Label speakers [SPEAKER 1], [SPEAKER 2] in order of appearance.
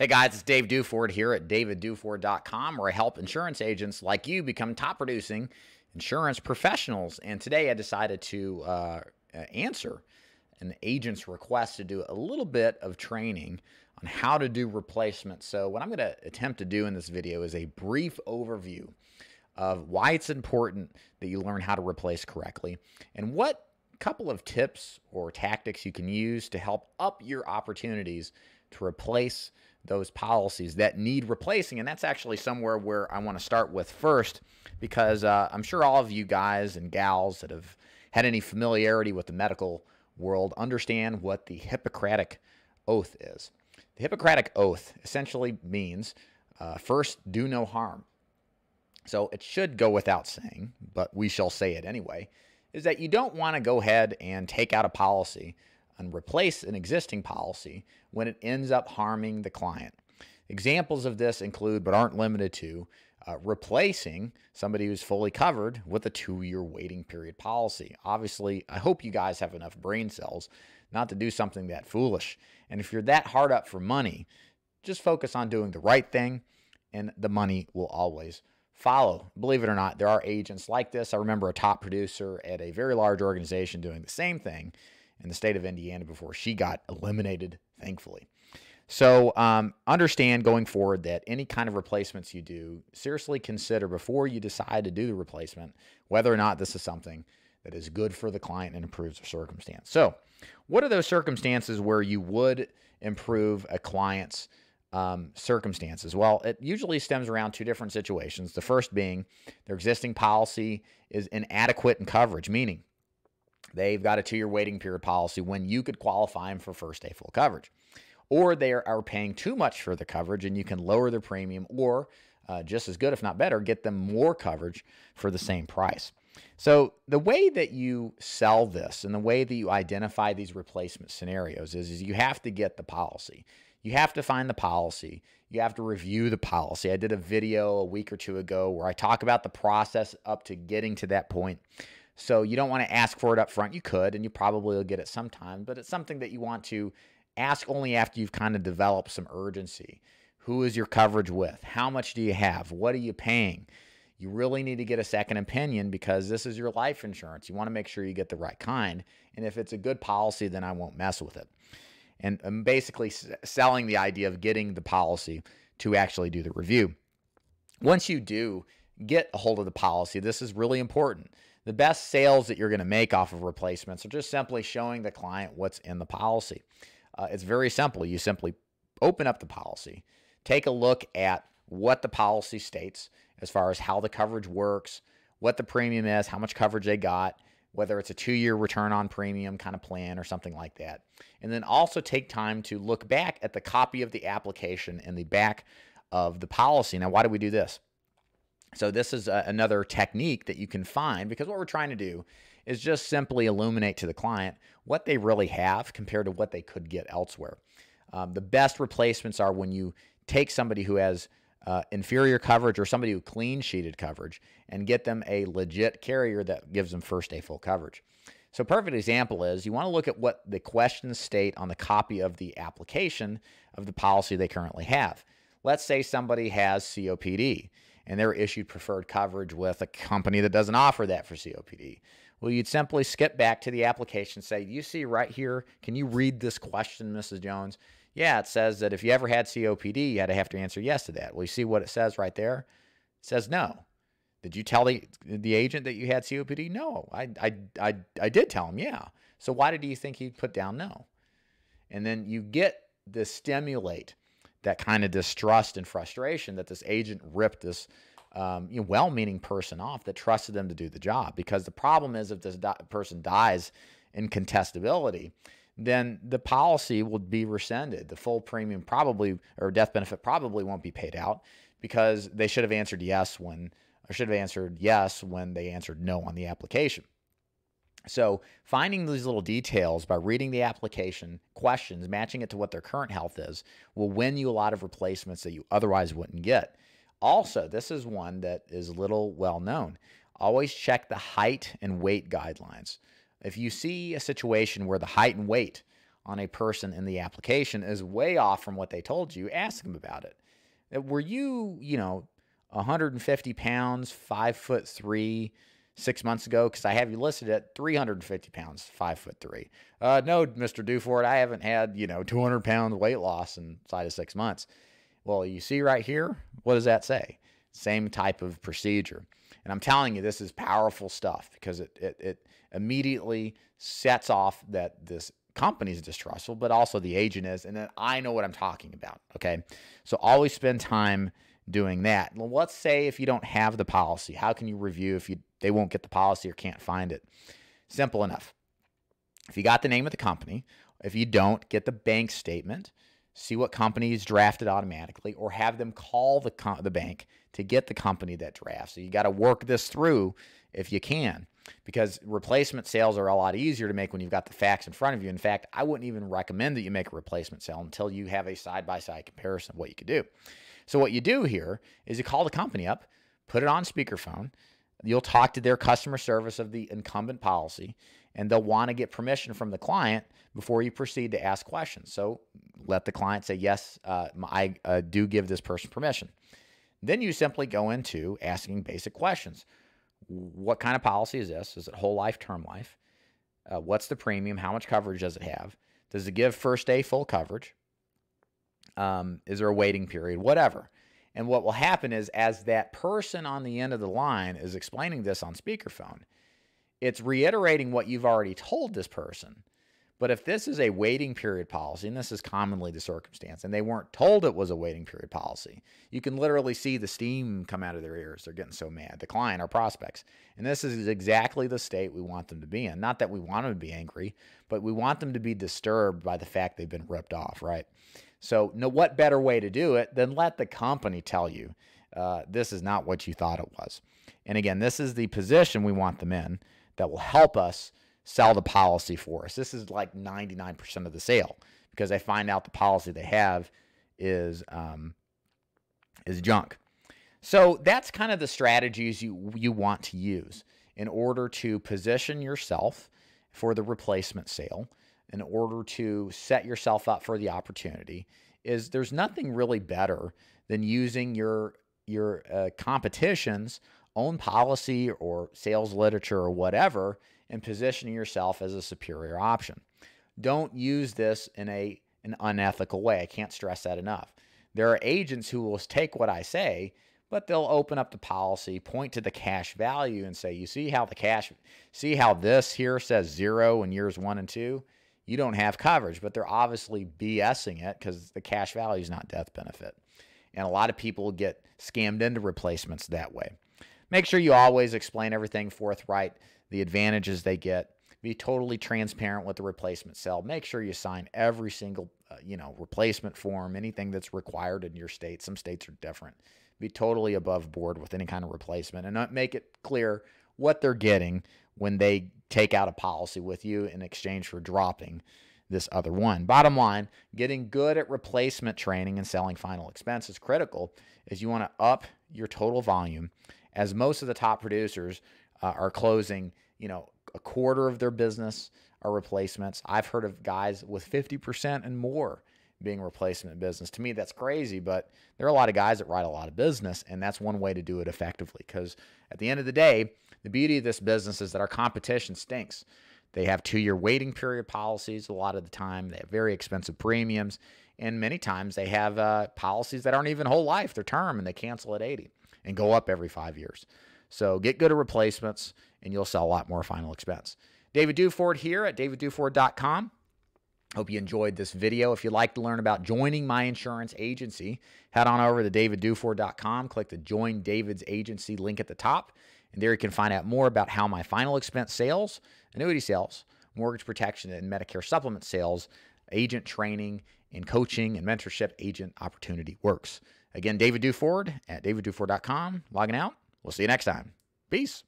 [SPEAKER 1] Hey guys, it's Dave Duford here at davidduford.com, where I help insurance agents like you become top producing insurance professionals. And today I decided to answer an agent's request to do a little bit of training on how to do replacements. So what I'm going to attempt to do in this video is a brief overview of why it's important that you learn how to replace correctly and what couple of tips or tactics you can use to help up your opportunities to replace those policies that need replacing. And that's actually somewhere where I want to start with first, because I'm sure all of you guys and gals that have had any familiarity with the medical world understand what the Hippocratic Oath is. The Hippocratic Oath essentially means first, do no harm. So it should go without saying, but we shall say it anyway, is that you don't want to go ahead and take out a policy and replace an existing policy when it ends up harming the client. Examples of this include, but aren't limited to, replacing somebody who's fully covered with a 2-year waiting period policy. Obviously, I hope you guys have enough brain cells not to do something that foolish. And if you're that hard up for money, just focus on doing the right thing and the money will always follow. Believe it or not, there are agents like this. I remember a top producer at a very large organization doing the same thing in the state of Indiana before she got eliminated, thankfully. So understand going forward that any kind of replacements you do, seriously consider before you decide to do the replacement whether or not this is something that is good for the client and improves their circumstance. So what are those circumstances where you would improve a client's circumstances? Well, it usually stems around two different situations. The first being their existing policy is inadequate in coverage, meaning they've got a 2-year waiting period policy when you could qualify them for first day full coverage. Or they are paying too much for the coverage and you can lower their premium, or just as good, if not better, get them more coverage for the same price. So the way that you sell this and the way that you identify these replacement scenarios is you have to get the policy. You have to find the policy. You have to review the policy. I did a video a week or two ago where I talk about the process up to getting to that point. So you don't want to ask for it up front. You could, and you probably will get it sometime, but it's something that you want to ask only after you've kind of developed some urgency. Who is your coverage with? How much do you have? What are you paying? You really need to get a second opinion because this is your life insurance. You want to make sure you get the right kind. And if it's a good policy, then I won't mess with it. And I'm basically selling the idea of getting the policy to actually do the review. Once you do get a hold of the policy, this is really important. The best sales that you're going to make off of replacements are just simply showing the client what's in the policy. It's very simple. You simply open up the policy, take a look at what the policy states as far as how the coverage works, what the premium is, how much coverage they got, whether it's a 2-year return on premium kind of plan or something like that. And then also take time to look back at the copy of the application and the back of the policy. Now, why do we do this? So this is another technique that you can find, because what we're trying to do is just simply illuminate to the client what they really have compared to what they could get elsewhere. The best replacements are when you take somebody who has inferior coverage or somebody who clean-sheeted coverage and get them a legit carrier that gives them first day full coverage. So a perfect example is you want to look at what the questions state on the copy of the application of the policy they currently have. Let's say somebody has COPD and they're issued preferred coverage with a company that doesn't offer that for COPD. Well, you'd simply skip back to the application and say, you see right here, can you read this question, Mrs. Jones? Yeah, it says that if you ever had COPD, you had to have to answer yes to that. Well, you see what it says right there? It says no. Did you tell the agent that you had COPD? No, I did tell him, yeah. So why did you think he'd put down no? And then you get to stimulate that kind of distrust and frustration that this agent ripped this well-meaning person off that trusted them to do the job. Because the problem is if this person dies in contestability, then the policy will be rescinded. The full premium probably, or death benefit probably won't be paid out because they should have answered yes when they answered no on the application. So finding these little details by reading the application questions, matching it to what their current health is, will win you a lot of replacements that you otherwise wouldn't get. Also, this is one that is little well known. Always check the height and weight guidelines. If you see a situation where the height and weight on a person in the application is way off from what they told you, ask them about it. Were you, 150 pounds, 5'3", 6 months ago? Because I have you listed at 350 pounds, 5'3". No, Mr. Duford, I haven't had, 200 pounds weight loss inside of 6 months. Well, you see right here, what does that say? Same type of procedure. And I'm telling you, this is powerful stuff because it immediately sets off that this company is distrustful, but also the agent is, and then I know what I'm talking about, okay? So always spend time doing that. Well, let's say if you don't have the policy, how can you review if they won't get the policy or can't find it? Simple enough. If you got the name of the company, if you don't, get the bank statement, see what company is drafted automatically, or have them call the bank to get the company that drafts. So you got to work this through if you can, because replacement sales are a lot easier to make when you've got the facts in front of you. In fact, I wouldn't even recommend that you make a replacement sale until you have a side-by-side comparison of what you could do. So what you do here is you call the company up, put it on speakerphone. You'll talk to their customer service of the incumbent policy, and they'll want to get permission from the client before you proceed to ask questions. So let the client say, yes, I do give this person permission. Then you simply go into asking basic questions. What kind of policy is this? Is it whole life, term life? What's the premium? How much coverage does it have? Does it give first day full coverage? Is there a waiting period? Whatever. And what will happen is, as that person on the end of the line is explaining this on speakerphone, it's reiterating what you've already told this person. But if this is a waiting period policy, and this is commonly the circumstance, and they weren't told it was a waiting period policy, you can literally see the steam come out of their ears. They're getting so mad. The client, our prospects. And this is exactly the state we want them to be in. Not that we want them to be angry, but we want them to be disturbed by the fact they've been ripped off, right? So what better way to do it than let the company tell you this is not what you thought it was. And again, this is the position we want them in that will help us sell the policy for us. This is like 99% of the sale, because they find out the policy they have is junk. So that's kind of the strategies you want to use in order to position yourself for the replacement sale, in order to set yourself up for the opportunity. Is there's nothing really better than using your competition's own policy or sales literature or whatever, and positioning yourself as a superior option. Don't use this in an unethical way. I can't stress that enough. There are agents who will take what I say, but they'll open up the policy, point to the cash value, and say, you see how this here says 0 in years 1 and 2? You don't have coverage, but they're obviously BSing it because the cash value is not death benefit. And a lot of people get scammed into replacements that way. Make sure you always explain everything forthright, the advantages they get. Be totally transparent with the replacement sale. Make sure you sign every single replacement form, anything that's required in your state. Some states are different. Be totally above board with any kind of replacement, and make it clear what they're getting when they take out a policy with you in exchange for dropping this other one. Bottom line, getting good at replacement training and selling final expense is critical, as you want to up your total volume, as most of the top producers are closing, a quarter of their business are replacements. I've heard of guys with 50% and more being replacement business. To me, that's crazy, but there are a lot of guys that write a lot of business, and that's one way to do it effectively, because at the end of the day, the beauty of this business is that our competition stinks. They have 2-year waiting period policies a lot of the time. They have very expensive premiums, and many times they have policies that aren't even whole life. They're term, and they cancel at 80 and go up every 5 years. So get good at replacements, and you'll sell a lot more final expense. David Duford here at davidduford.com. Hope you enjoyed this video. If you'd like to learn about joining my insurance agency, head on over to davidduford.com. Click the Join David's Agency link at the top, and there you can find out more about how my final expense sales, annuity sales, mortgage protection, and Medicare supplement sales, agent training, and coaching and mentorship agent opportunity works. Again, David Duford at davidduford.com. Logging out. We'll see you next time. Peace.